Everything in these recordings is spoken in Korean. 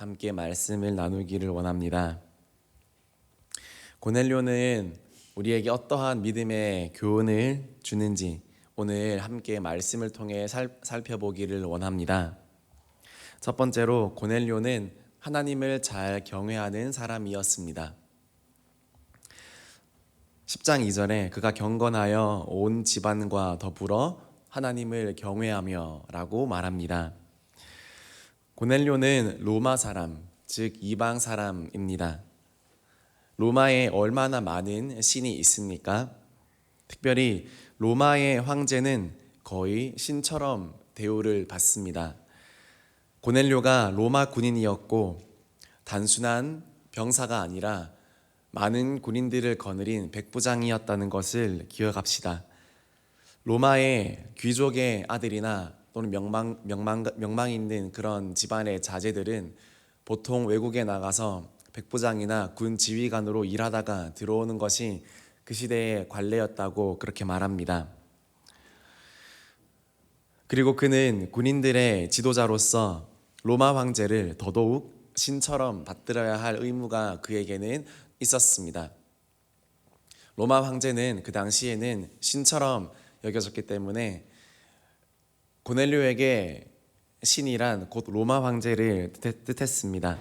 함께 말씀을 나누기를 원합니다. 고넬료는 우리에게 어떠한 믿음의 교훈을 주는지 오늘 함께 말씀을 통해 살펴보기를 원합니다. 첫 번째로 고넬료는 하나님을 잘 경외하는 사람이었습니다. 10장 2절에 그가 경건하여 온 집안과 더불어 하나님을 경외하며 라고 말합니다. 고넬료는 로마 사람, 즉 이방 사람입니다. 로마에 얼마나 많은 신이 있습니까? 특별히 로마의 황제는 거의 신처럼 대우를 받습니다. 고넬료가 로마 군인이었고 단순한 병사가 아니라 많은 군인들을 거느린 백부장이었다는 것을 기억합시다. 로마의 귀족의 아들이나 또는 명망 있는 그런 집안의 자제들은 보통 외국에 나가서 백부장이나 군 지휘관으로 일하다가 들어오는 것이 그 시대의 관례였다고 그렇게 말합니다. 그리고 그는 군인들의 지도자로서 로마 황제를 더더욱 신처럼 받들어야 할 의무가 그에게는 있었습니다. 로마 황제는 그 당시에는 신처럼 여겨졌기 때문에 고넬료에게 신이란 곧 로마 황제를 뜻했습니다.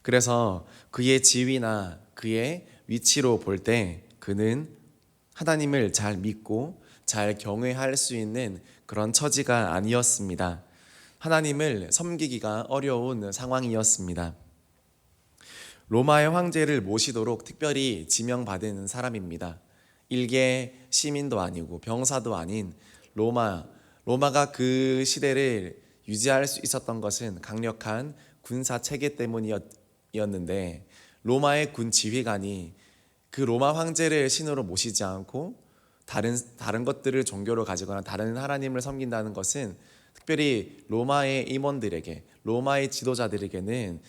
그래서 그의 지위나 그의 위치로 볼 때 그는 하나님을 잘 믿고 잘 경외할 수 있는 그런 처지가 아니었습니다. 하나님을 섬기기가 어려운 상황이었습니다. 로마의 황제를 모시도록 특별히 지명받은 사람입니다. 일개 시민도 아니고 병사도 아닌 로마가 그 시대를 유지할 수 있었던 것은 강력한 군사 체계 때문이었는데 로마의 군 지휘관이 그 로마 황제를 신으로 모시지 않고 다른 것들을 종교로 가지거나 다른 하나님을 섬긴다는 것은 특별히 로마의 임원들에게, 로마의 지도자들에게는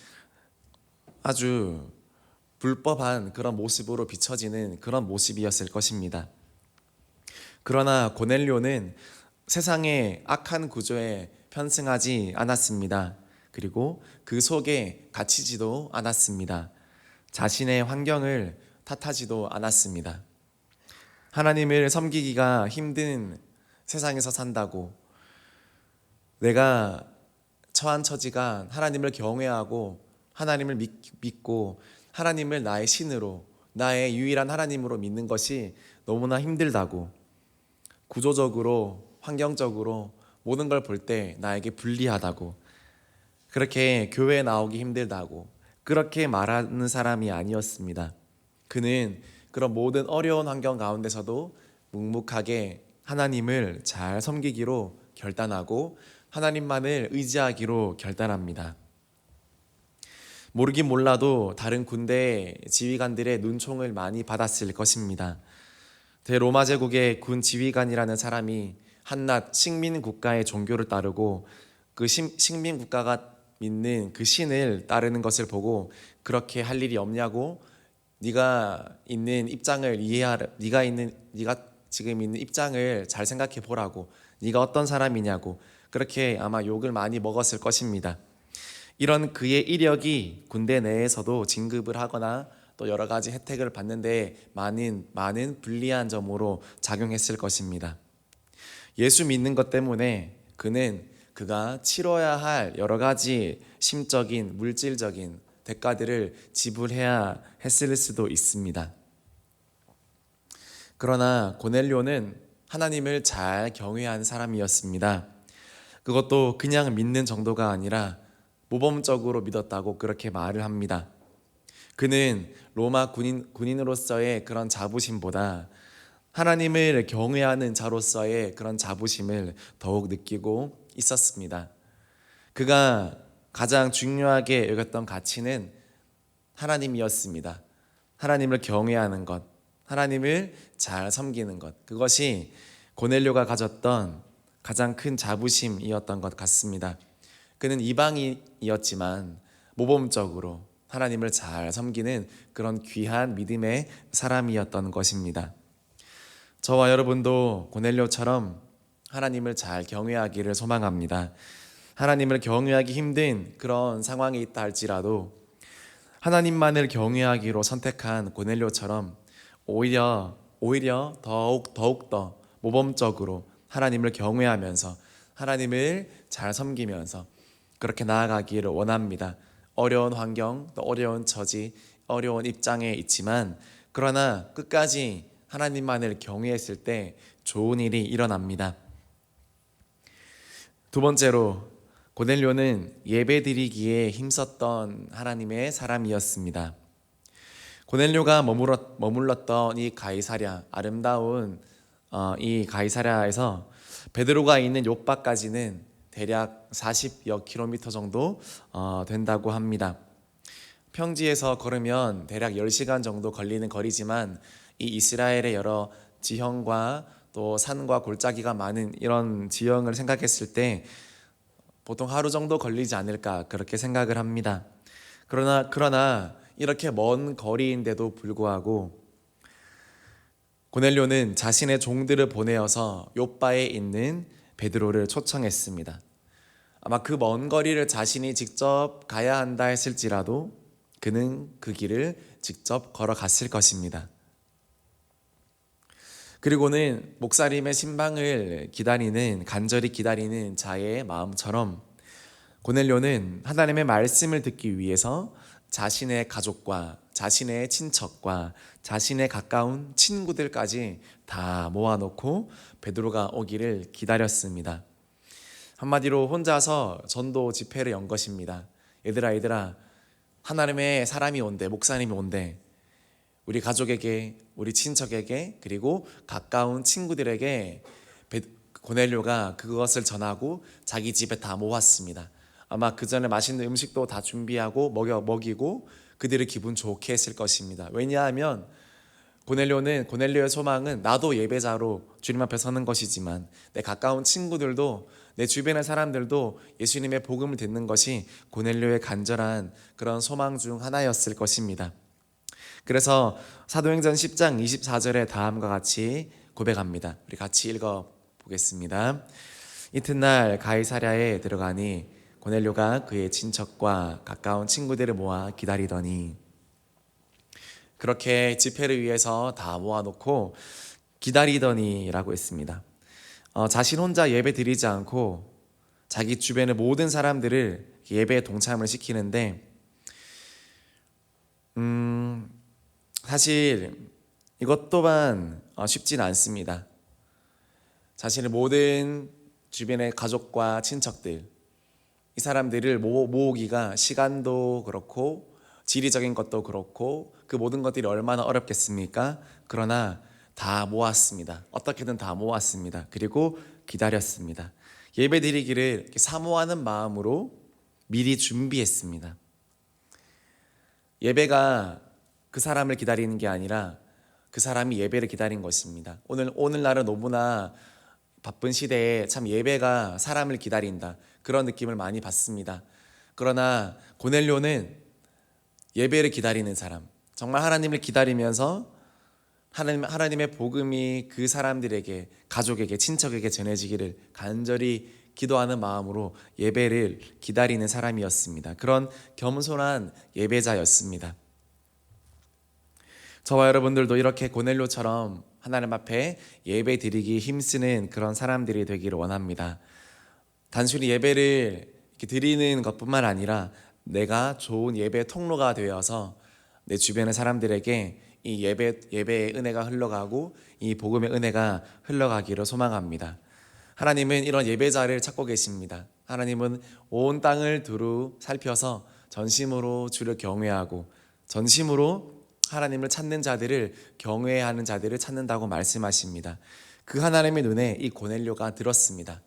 아주 불법한 그런 모습으로 비춰지는 그런 모습이었을 것입니다. 그러나 고넬료는 세상의 악한 구조에 편승하지 않았습니다. 그리고 그 속에 갇히지도 않았습니다. 자신의 환경을 탓하지도 않았습니다. 하나님을 섬기기가 힘든 세상에서 산다고 내가 처한 처지가 하나님을 경외하고 하나님을 믿고 하나님을 나의 신으로 나의 유일한 하나님으로 믿는 것이 너무나 힘들다고 구조적으로 환경적으로 모든 걸 볼 때 나에게 불리하다고 그렇게 교회에 나오기 힘들다고 그렇게 말하는 사람이 아니었습니다. 그는 그런 모든 어려운 환경 가운데서도 묵묵하게 하나님을 잘 섬기기로 결단하고 하나님만을 의지하기로 결단합니다. 모르긴 몰라도 다른 군대 지휘관들의 눈총을 많이 받았을 것입니다. 대로마 제국의 군 지휘관이라는 사람이 한낱 식민 국가의 종교를 따르고 그 식민 국가가 믿는 그 신을 따르는 것을 보고 그렇게 할 일이 없냐고 네가 지금 있는 입장을 잘 생각해 보라고 네가 어떤 사람이냐고 그렇게 아마 욕을 많이 먹었을 것입니다. 이런 그의 이력이 군대 내에서도 진급을 하거나 또 여러 가지 혜택을 받는데 많은 불리한 점으로 작용했을 것입니다. 예수 믿는 것 때문에 그가 치러야 할 여러 가지 심적인, 물질적인 대가들을 지불해야 했을 수도 있습니다. 그러나 고넬료는 하나님을 잘 경외한 사람이었습니다. 그것도 그냥 믿는 정도가 아니라 모범적으로 믿었다고 그렇게 말을 합니다. 그는 로마 군인으로서의 그런 자부심보다 하나님을 경외하는 자로서의 그런 자부심을 더욱 느끼고 있었습니다. 그가 가장 중요하게 여겼던 가치는 하나님이었습니다. 하나님을 경외하는 것, 하나님을 잘 섬기는 것, 그것이 고넬료가 가졌던 가장 큰 자부심이었던 것 같습니다. 그는 이방인이었지만 모범적으로 하나님을 잘 섬기는 그런 귀한 믿음의 사람이었던 것입니다. 저와 여러분도 고넬료처럼 하나님을 잘 경외하기를 소망합니다. 하나님을 경외하기 힘든 그런 상황에 있다 할지라도 하나님만을 경외하기로 선택한 고넬료처럼 오히려 더욱 더 모범적으로 하나님을 경외하면서 하나님을 잘 섬기면서 그렇게 나아가기를 원합니다. 어려운 환경, 또 어려운 처지, 어려운 입장에 있지만 그러나 끝까지 하나님만을 경외했을 때 좋은 일이 일어납니다. 두 번째로 고넬료는 예배드리기에 힘썼던 하나님의 사람이었습니다. 고넬료가 머물렀던 이 가이사랴, 아름다운 이 가이사랴에서 베드로가 있는 요빠까지는 대략 40여 킬로미터 정도 된다고 합니다. 평지에서 걸으면 대략 10시간 정도 걸리는 거리지만 이 이스라엘의 여러 지형과 또 산과 골짜기가 많은 이런 지형을 생각했을 때 보통 하루 정도 걸리지 않을까 그렇게 생각을 합니다. 그러나 이렇게 먼 거리인데도 불구하고 고넬료는 자신의 종들을 보내어서 요빠에 있는 베드로를 초청했습니다. 아마 그 먼 거리를 자신이 직접 가야 한다 했을지라도 그는 그 길을 직접 걸어갔을 것입니다. 그리고는 목사님의 신방을 간절히 기다리는 자의 마음처럼 고넬료는 하나님의 말씀을 듣기 위해서 자신의 가족과 자신의 친척과 자신의 가까운 친구들까지 다 모아놓고 베드로가 오기를 기다렸습니다. 한마디로 혼자서 전도 집회를 연 것입니다. 얘들아 하나님의 사람이 온대, 목사님이 온대. 우리 가족에게, 우리 친척에게, 그리고 가까운 친구들에게 고넬료가 그것을 전하고 자기 집에 다 모았습니다. 아마 그 전에 맛있는 음식도 다 준비하고 먹이고 그들을 기분 좋게 했을 것입니다. 왜냐하면 고넬료의 소망은 나도 예배자로 주님 앞에 서는 것이지만 내 가까운 친구들도 내 주변의 사람들도 예수님의 복음을 듣는 것이 고넬료의 간절한 그런 소망 중 하나였을 것입니다. 그래서 사도행전 10장 24절에 다음과 같이 고백합니다. 우리 같이 읽어보겠습니다. 이튿날 가이사랴에 들어가니 고넬료가 그의 친척과 가까운 친구들을 모아 기다리더니, 그렇게 집회를 위해서 다 모아놓고 기다리더니라고 했습니다. 자신 혼자 예배 드리지 않고 자기 주변의 모든 사람들을 예배에 동참을 시키는데 사실 이것 또한 쉽진 않습니다. 자신의 모든 주변의 가족과 친척들, 이 사람들을 모으기가 시간도 그렇고 지리적인 것도 그렇고 그 모든 것들이 얼마나 어렵겠습니까? 그러나 다 모았습니다. 어떻게든 다 모았습니다. 그리고 기다렸습니다. 예배 드리기를 사모하는 마음으로 미리 준비했습니다. 예배가 그 사람을 기다리는 게 아니라 그 사람이 예배를 기다린 것입니다. 오늘날은 너무나 바쁜 시대에 참 예배가 사람을 기다린다, 그런 느낌을 많이 받습니다. 그러나 고넬료는 예배를 기다리는 사람, 정말 하나님을 기다리면서 하나님의 복음이 그 사람들에게, 가족에게, 친척에게 전해지기를 간절히 기도하는 마음으로 예배를 기다리는 사람이었습니다. 그런 겸손한 예배자였습니다. 저와 여러분들도 이렇게 고넬료처럼 하나님 앞에 예배 드리기 힘쓰는 그런 사람들이 되기를 원합니다. 단순히 예배를 이렇게 드리는 것뿐만 아니라 내가 좋은 예배 통로가 되어서 내 주변의 사람들에게 이 예배의 은혜가 흘러가고 이 복음의 은혜가 흘러가기를 소망합니다. 하나님은 이런 예배자를 찾고 계십니다. 하나님은 온 땅을 두루 살펴서 전심으로 주를 경외하고 전심으로 하나님을 찾는 자들을, 경외하는 자들을 찾는다고 말씀하십니다. 그 하나님의 눈에 이 고넬료가 들었습니다.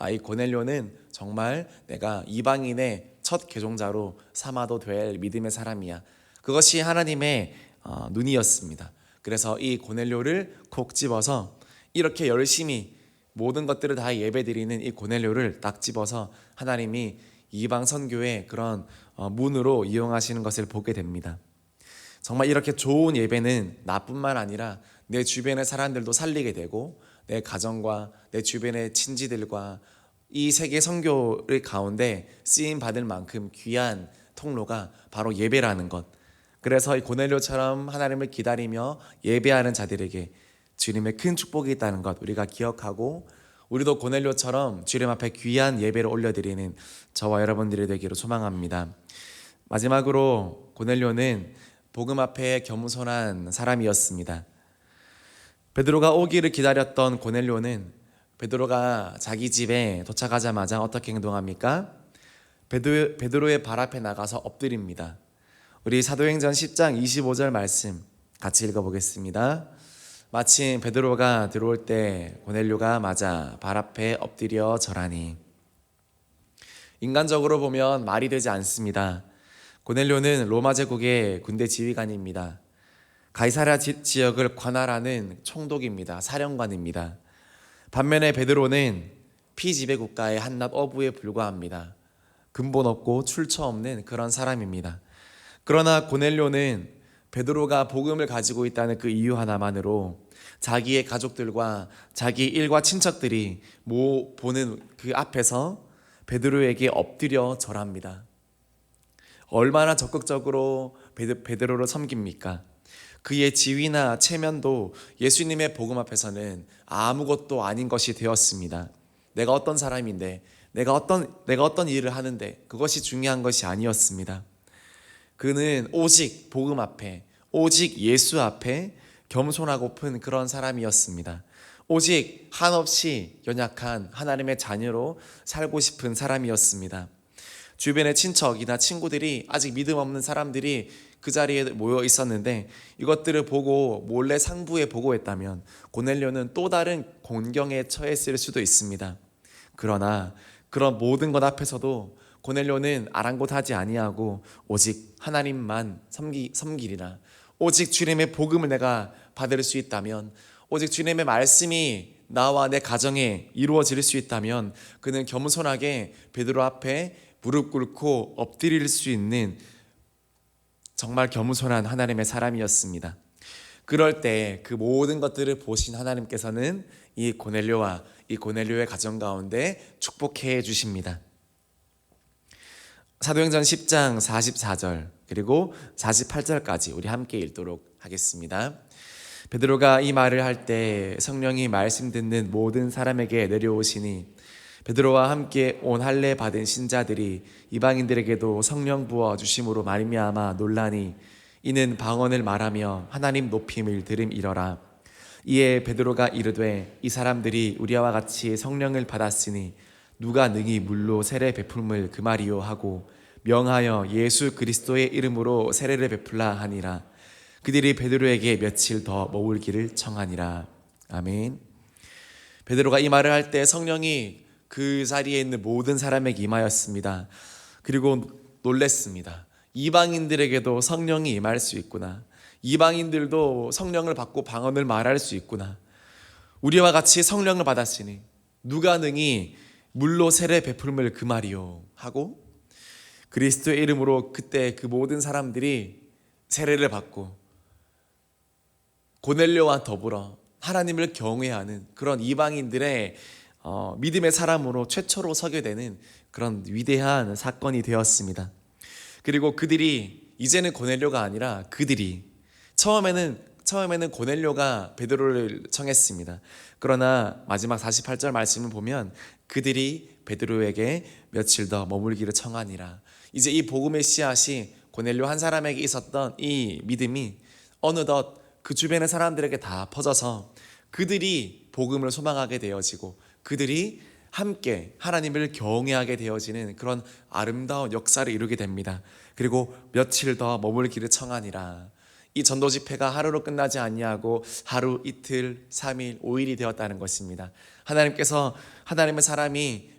이 고넬료는 정말 내가 이방인의 첫 개종자로 삼아도 될 믿음의 사람이야. 그것이 하나님의 눈이었습니다. 그래서 이 고넬료를 콕 집어서 이렇게 열심히 모든 것들을 다 예배드리는 이 고넬료를 딱 집어서 하나님이 이방 선교의 그런 문으로 이용하시는 것을 보게 됩니다. 정말 이렇게 좋은 예배는 나뿐만 아니라 내 주변의 사람들도 살리게 되고 내 가정과 내 주변의 친지들과 이 세계 선교를 가운데 쓰임 받을 만큼 귀한 통로가 바로 예배라는 것. 그래서 이 고넬료처럼 하나님을 기다리며 예배하는 자들에게 주님의 큰 축복이 있다는 것 우리가 기억하고, 우리도 고넬료처럼 주님 앞에 귀한 예배를 올려드리는 저와 여러분들이 되기를 소망합니다. 마지막으로 고넬료는 복음 앞에 겸손한 사람이었습니다. 베드로가 오기를 기다렸던 고넬료는 베드로가 자기 집에 도착하자마자 어떻게 행동합니까? 베드로의 발 앞에 나가서 엎드립니다. 우리 사도행전 10장 25절 말씀 같이 읽어보겠습니다. 마침 베드로가 들어올 때 고넬료가 맞아 발 앞에 엎드려 절하니. 인간적으로 보면 말이 되지 않습니다. 고넬료는 로마 제국의 군대 지휘관입니다. 가이사랴 지역을 관할하는 총독입니다. 사령관입니다. 반면에 베드로는 피지배 국가의 한낱 어부에 불과합니다. 근본 없고 출처 없는 그런 사람입니다. 그러나 고넬료는 베드로가 복음을 가지고 있다는 그 이유 하나만으로 자기의 가족들과 자기 일과 친척들이 보는 그 앞에서 베드로에게 엎드려 절합니다. 얼마나 적극적으로 베드로를 섬깁니까? 그의 지위나 체면도 예수님의 복음 앞에서는 아무것도 아닌 것이 되었습니다. 내가 어떤 사람인데, 내가 어떤 일을 하는데 그것이 중요한 것이 아니었습니다. 그는 오직 복음 앞에, 오직 예수 앞에 겸손하고픈 그런 사람이었습니다. 오직 한없이 연약한 하나님의 자녀로 살고 싶은 사람이었습니다. 주변의 친척이나 친구들이, 아직 믿음 없는 사람들이 그 자리에 모여 있었는데 이것들을 보고 몰래 상부에 보고했다면 고넬료는 또 다른 곤경에 처했을 수도 있습니다. 그러나 그런 모든 것 앞에서도 고넬료는 아랑곳하지 아니하고 오직 하나님만 섬기리라. 오직 주님의 복음을 내가 받을 수 있다면, 오직 주님의 말씀이 나와 내 가정에 이루어질 수 있다면 그는 겸손하게 베드로 앞에 무릎 꿇고 엎드릴 수 있는 정말 겸손한 하나님의 사람이었습니다. 그럴 때 그 모든 것들을 보신 하나님께서는 이 고넬료와 이 고넬료의 가정 가운데 축복해 주십니다. 사도행전 10장 44절 그리고 48절까지 우리 함께 읽도록 하겠습니다. 베드로가 이 말을 할 때 성령이 말씀 듣는 모든 사람에게 내려오시니 베드로와 함께 온 할례 받은 신자들이 이방인들에게도 성령 부어 주심으로 말미암아 놀라니 이는 방언을 말하며 하나님 높임을 들음이러라. 이에 베드로가 이르되 이 사람들이 우리와 같이 성령을 받았으니 누가 능히 물로 세례 베풀음을 금하리요 하고 명하여 예수 그리스도의 이름으로 세례를 베풀라 하니라. 그들이 베드로에게 며칠 더 머물기를 청하니라. 아멘. 베드로가 이 말을 할 때 성령이 그 자리에 있는 모든 사람에게 임하였습니다. 그리고 놀랬습니다. 이방인들에게도 성령이 임할 수 있구나. 이방인들도 성령을 받고 방언을 말할 수 있구나. 우리와 같이 성령을 받았으니 누가 능히 물로 세례 베풀음을 금하리요 하고 그리스도의 이름으로 그때 그 모든 사람들이 세례를 받고 고넬료와 더불어 하나님을 경외하는 그런 이방인들의 믿음의 사람으로 최초로 서게 되는 그런 위대한 사건이 되었습니다. 그리고 그들이 이제는 고넬료가 아니라 그들이 처음에는 고넬료가 베드로를 청했습니다. 그러나 마지막 48절 말씀을 보면 그들이 베드로에게 며칠 더 머물기를 청하니라. 이제 이 복음의 씨앗이 고넬료 한 사람에게 있었던 이 믿음이 어느덧 그 주변의 사람들에게 다 퍼져서 그들이 복음을 소망하게 되어지고 그들이 함께 하나님을 경외하게 되어지는 그런 아름다운 역사를 이루게 됩니다. 그리고 며칠 더 머물기를 청하니라. 이 전도 집회가 하루로 끝나지 아니하고 하루, 이틀, 3일, 5일이 되었다는 것입니다. 하나님께서 하나님의 사람이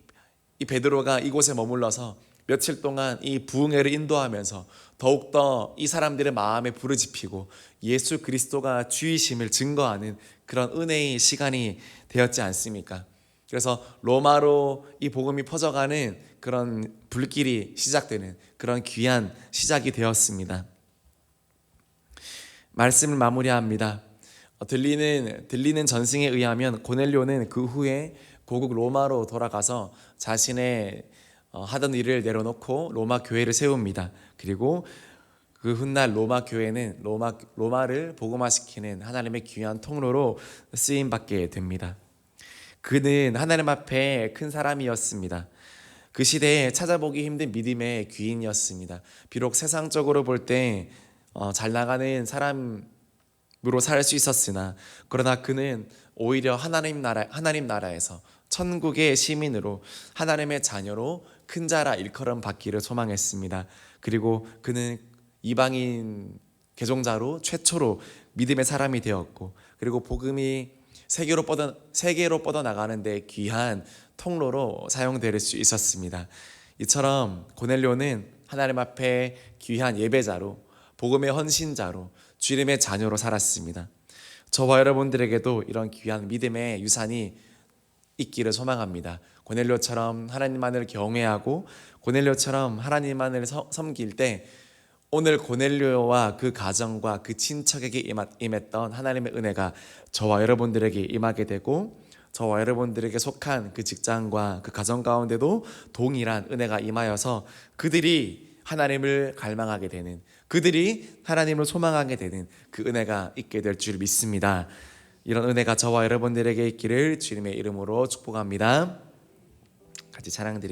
이 베드로가 이곳에 머물러서 며칠 동안 이 부흥회를 인도하면서 더욱더 이 사람들의 마음에 부르짖히고 예수 그리스도가 주이심을 증거하는 그런 은혜의 시간이 되었지 않습니까? 그래서 로마로 이 복음이 퍼져가는 그런 불길이 시작되는 그런 귀한 시작이 되었습니다. 말씀을 마무리합니다. 들리는 전승에 의하면 고넬료는 그 후에 고국 로마로 돌아가서 자신의 하던 일을 내려놓고 로마 교회를 세웁니다. 그리고 그 훗날 로마 교회는 로마를 복음화시키는 하나님의 귀한 통로로 쓰임 받게 됩니다. 그는 하나님 앞에 큰 사람이었습니다. 그 시대에 찾아보기 힘든 믿음의 귀인이었습니다. 비록 세상적으로 볼 때 잘 나가는 사람으로 살 수 있었으나, 그러나 그는 오히려 하나님 나라에서 천국의 시민으로 하나님의 자녀로 큰 자라 일컬음 받기를 소망했습니다. 그리고 그는 이방인 개종자로 최초로 믿음의 사람이 되었고, 그리고 복음이 세계로 뻗어나가는데 귀한 통로로 사용될 수 있었습니다. 이처럼 고넬료는 하나님 앞에 귀한 예배자로, 복음의 헌신자로, 주님의 자녀로 살았습니다. 저와 여러분들에게도 이런 귀한 믿음의 유산이 있기를 소망합니다. 고넬료처럼 하나님만을 경외하고 고넬료처럼 하나님만을 섬길 때, 오늘 고넬료와 그 가정과 그 친척에게 임했던 하나님의 은혜가 저와 여러분들에게 임하게 되고, 저와 여러분들에게 속한 그 직장과 그 가정 가운데도 동일한 은혜가 임하여서 그들이 하나님을 갈망하게 되는, 그들이 하나님을 소망하게 되는 그 은혜가 있게 될 줄 믿습니다. 이런 은혜가 저와 여러분들에게 있기를 주님의 이름으로 축복합니다. 같이 찬양드립니다.